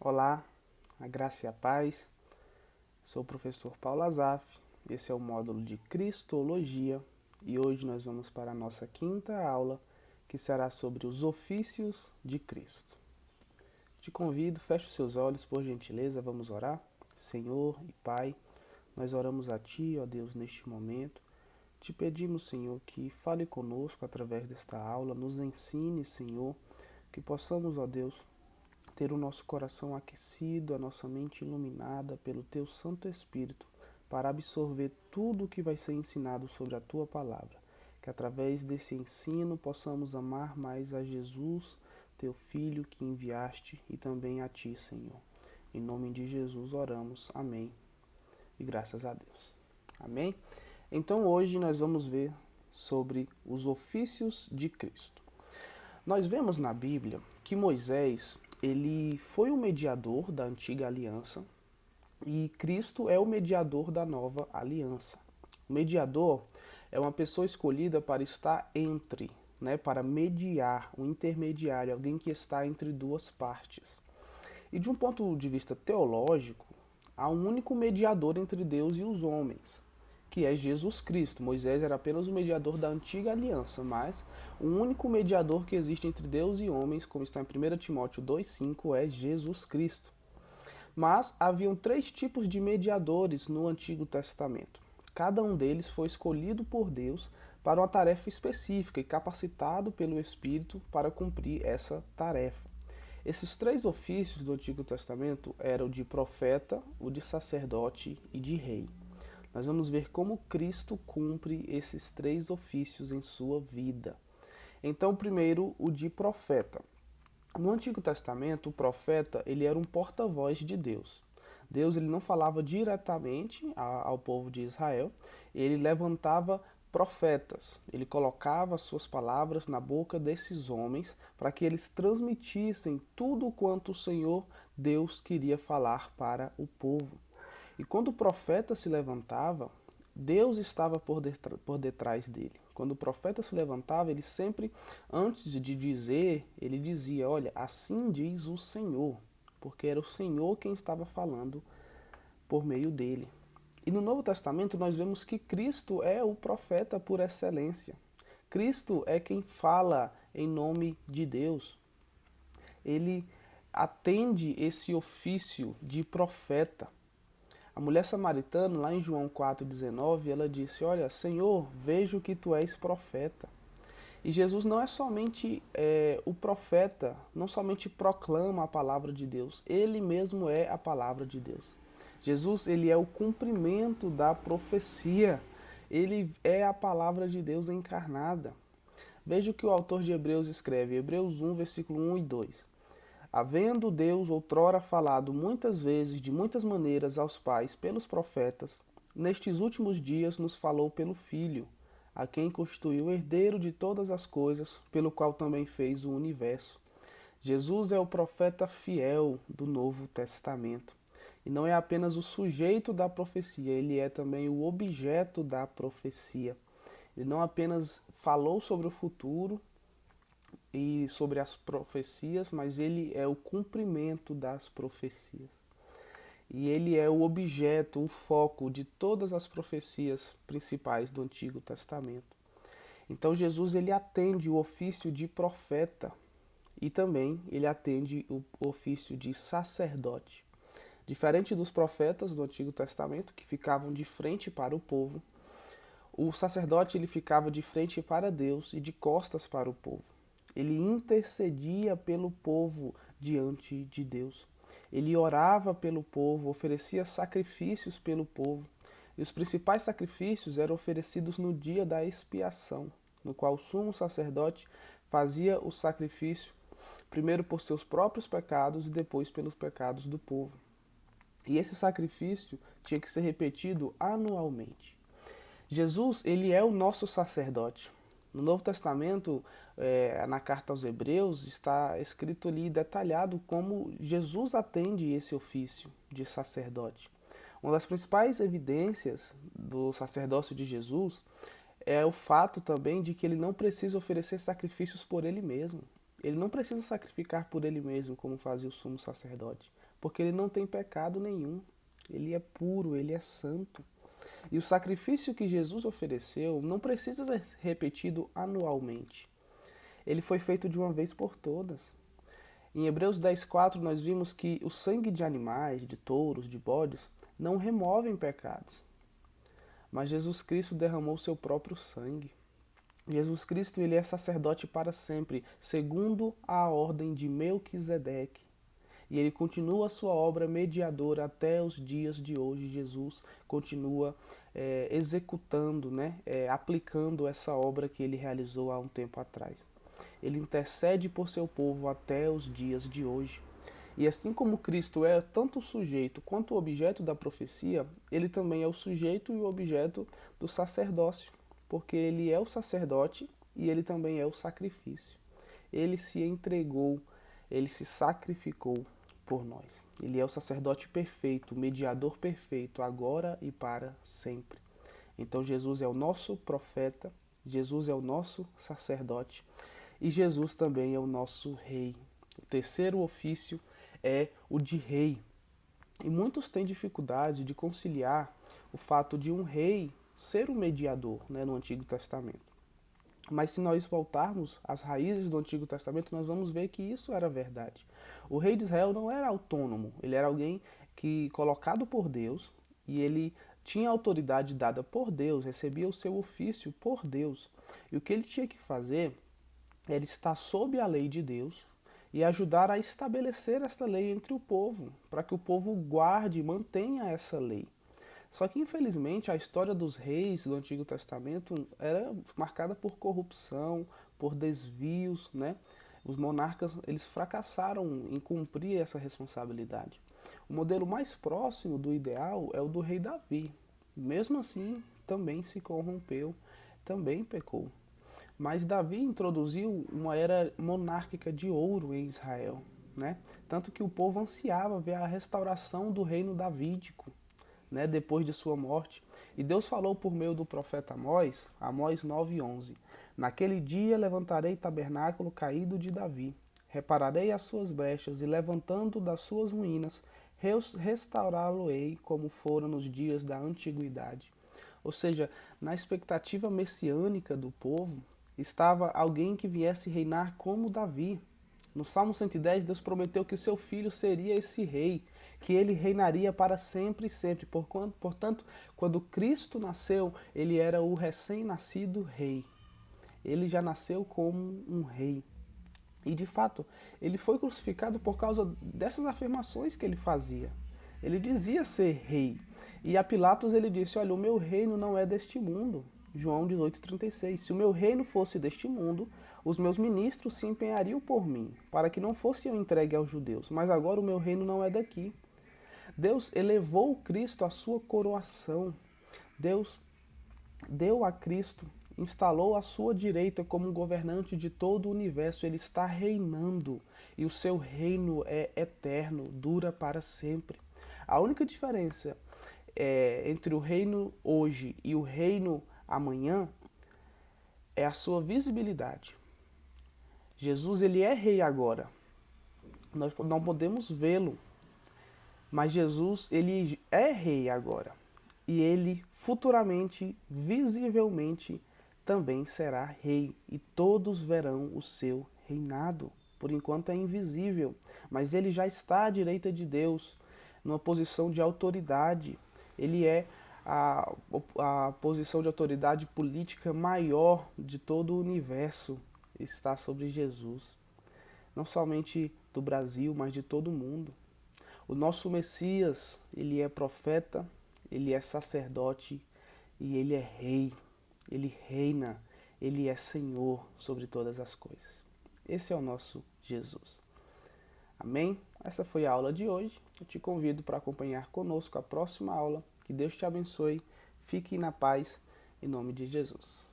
Olá, a graça e a paz. Sou o professor Paulo Azaf. Esse é o módulo de Cristologia e hoje nós vamos para a nossa quinta aula, que será sobre os ofícios de Cristo. Te convido, feche os seus olhos, por gentileza, vamos orar. Senhor e Pai, nós oramos a Ti, ó Deus, neste momento. Te pedimos, Senhor, que fale conosco através desta aula, nos ensine, Senhor, que possamos, ó Deus, ter o nosso coração aquecido, a nossa mente iluminada pelo Teu Santo Espírito, para absorver tudo o que vai ser ensinado sobre a Tua Palavra. Que através desse ensino possamos amar mais a Jesus, Teu Filho que enviaste, e também a Ti, Senhor. Em nome de Jesus oramos. Amém. E graças a Deus. Amém? Então hoje nós vamos ver sobre os ofícios de Cristo. Nós vemos na Bíblia que Moisés, ele foi o mediador da antiga aliança e Cristo é o mediador da nova aliança. O mediador é uma pessoa escolhida para estar entre, para mediar, um intermediário, alguém que está entre duas partes. E de um ponto de vista teológico, há um único mediador entre Deus e os homens, que é Jesus Cristo. Moisés era apenas o mediador da antiga aliança, mas o único mediador que existe entre Deus e homens, como está em 1 Timóteo 2,5, é Jesus Cristo. Mas haviam três tipos de mediadores no Antigo Testamento. Cada um deles foi escolhido por Deus para uma tarefa específica e capacitado pelo Espírito para cumprir essa tarefa. Esses três ofícios do Antigo Testamento eram o de profeta, o de sacerdote e de rei. Nós vamos ver como Cristo cumpre esses três ofícios em sua vida. Então, primeiro, o de profeta. No Antigo Testamento, o profeta ele era um porta-voz de Deus. Deus ele não falava diretamente ao povo de Israel, ele levantava profetas, ele colocava suas palavras na boca desses homens para que eles transmitissem tudo quanto o Senhor Deus queria falar para o povo. E quando o profeta se levantava, Deus estava por detrás dele. Quando o profeta se levantava, ele sempre, antes de dizer, ele dizia, olha, assim diz o Senhor, porque era o Senhor quem estava falando por meio dele. E no Novo Testamento nós vemos que Cristo é o profeta por excelência. Cristo é quem fala em nome de Deus. Ele atende esse ofício de profeta. A mulher samaritana, lá em João 4,19, ela disse, olha, Senhor, vejo que tu és profeta. E Jesus não é somente o profeta, não somente proclama a palavra de Deus, ele mesmo é a palavra de Deus. Jesus, ele é o cumprimento da profecia, ele é a palavra de Deus encarnada. Veja o que o autor de Hebreus escreve, Hebreus 1, versículo 1 e 2. Havendo Deus outrora falado muitas vezes, de muitas maneiras aos pais pelos profetas, nestes últimos dias nos falou pelo Filho, a quem constituiu herdeiro de todas as coisas, pelo qual também fez o universo. Jesus é o profeta fiel do Novo Testamento. E não é apenas o sujeito da profecia, ele é também o objeto da profecia. Ele não apenas falou sobre o futuro, e sobre as profecias, mas ele é o cumprimento das profecias. E ele é o objeto, o foco de todas as profecias principais do Antigo Testamento. Então Jesus ele atende o ofício de profeta e também ele atende o ofício de sacerdote. Diferente dos profetas do Antigo Testamento que ficavam de frente para o povo, o sacerdote ele ficava de frente para Deus e de costas para o povo. Ele intercedia pelo povo diante de Deus. Ele orava pelo povo, oferecia sacrifícios pelo povo. E os principais sacrifícios eram oferecidos no dia da expiação, no qual o sumo sacerdote fazia o sacrifício, primeiro por seus próprios pecados e depois pelos pecados do povo. E esse sacrifício tinha que ser repetido anualmente. Jesus, ele é o nosso sacerdote. No Novo Testamento, na carta aos Hebreus, está escrito ali detalhado como Jesus atende esse ofício de sacerdote. Uma das principais evidências do sacerdócio de Jesus é o fato também de que ele não precisa oferecer sacrifícios por ele mesmo. Ele não precisa sacrificar por ele mesmo, como fazia o sumo sacerdote, porque ele não tem pecado nenhum. Ele é puro, ele é santo. E o sacrifício que Jesus ofereceu não precisa ser repetido anualmente. Ele foi feito de uma vez por todas. Em Hebreus 10:4 nós vimos que o sangue de animais, de touros, de bodes, não removem pecados. Mas Jesus Cristo derramou seu próprio sangue. Jesus Cristo, ele é sacerdote para sempre, segundo a ordem de Melquisedeque. E ele continua a sua obra mediadora até os dias de hoje. Jesus continua executando, aplicando essa obra que ele realizou há um tempo atrás. Ele intercede por seu povo até os dias de hoje. E assim como Cristo é tanto o sujeito quanto o objeto da profecia, ele também é o sujeito e o objeto do sacerdócio, porque ele é o sacerdote e ele também é o sacrifício. Ele se entregou, ele se sacrificou por nós. Ele é o sacerdote perfeito, o mediador perfeito, agora e para sempre. Então Jesus é o nosso profeta, Jesus é o nosso sacerdote e Jesus também é o nosso rei. O terceiro ofício é o de rei. E muitos têm dificuldade de conciliar o fato de um rei ser o mediador, no Antigo Testamento. Mas se nós voltarmos às raízes do Antigo Testamento, nós vamos ver que isso era verdade. O rei de Israel não era autônomo, ele era alguém que colocado por Deus e ele tinha autoridade dada por Deus, recebia o seu ofício por Deus. E o que ele tinha que fazer era estar sob a lei de Deus e ajudar a estabelecer esta lei entre o povo, para que o povo guarde e mantenha essa lei. Só que, infelizmente, a história dos reis do Antigo Testamento era marcada por corrupção, por desvios, Os monarcas, eles fracassaram em cumprir essa responsabilidade. O modelo mais próximo do ideal é o do rei Davi. Mesmo assim, também se corrompeu, também pecou. Mas Davi introduziu uma era monárquica de ouro em Israel, Tanto que o povo ansiava ver a restauração do reino davídico, depois de sua morte. E Deus falou por meio do profeta Amós, Amós 9:11. Naquele dia levantarei tabernáculo caído de Davi, repararei as suas brechas e levantando das suas ruínas, restaurá-lo-ei como foram nos dias da antiguidade. Ou seja, na expectativa messiânica do povo, estava alguém que viesse reinar como Davi. No Salmo 110, Deus prometeu que o seu filho seria esse rei, que ele reinaria para sempre e sempre. Portanto, quando Cristo nasceu, ele era o recém-nascido rei. Ele já nasceu como um rei. E de fato, ele foi crucificado por causa dessas afirmações que ele fazia. Ele dizia ser rei. E a Pilatos ele disse: olha, o meu reino não é deste mundo. João 18:36. Se o meu reino fosse deste mundo, os meus ministros se empenhariam por mim, para que não fosse eu entregue aos judeus. Mas agora o meu reino não é daqui. Deus elevou Cristo à sua coroação. Deus deu a Cristo, instalou à sua direita como governante de todo o universo. Ele está reinando e o seu reino é eterno, dura para sempre. A única diferença entre o reino hoje e o reino amanhã é a sua visibilidade. Jesus, ele é rei agora. Nós não podemos vê-lo, mas Jesus, ele é rei agora. E ele futuramente, visivelmente, também será rei. E todos verão o seu reinado. Por enquanto é invisível, mas ele já está à direita de Deus, numa posição de autoridade. Ele é a posição de autoridade política maior de todo o universo. Está sobre Jesus. Não somente do Brasil, mas de todo o mundo. O nosso Messias, ele é profeta, ele é sacerdote e ele é rei. Ele reina, ele é Senhor sobre todas as coisas. Esse é o nosso Jesus. Amém? Essa foi a aula de hoje. Eu te convido para acompanhar conosco a próxima aula. Que Deus te abençoe. Fique na paz, em nome de Jesus.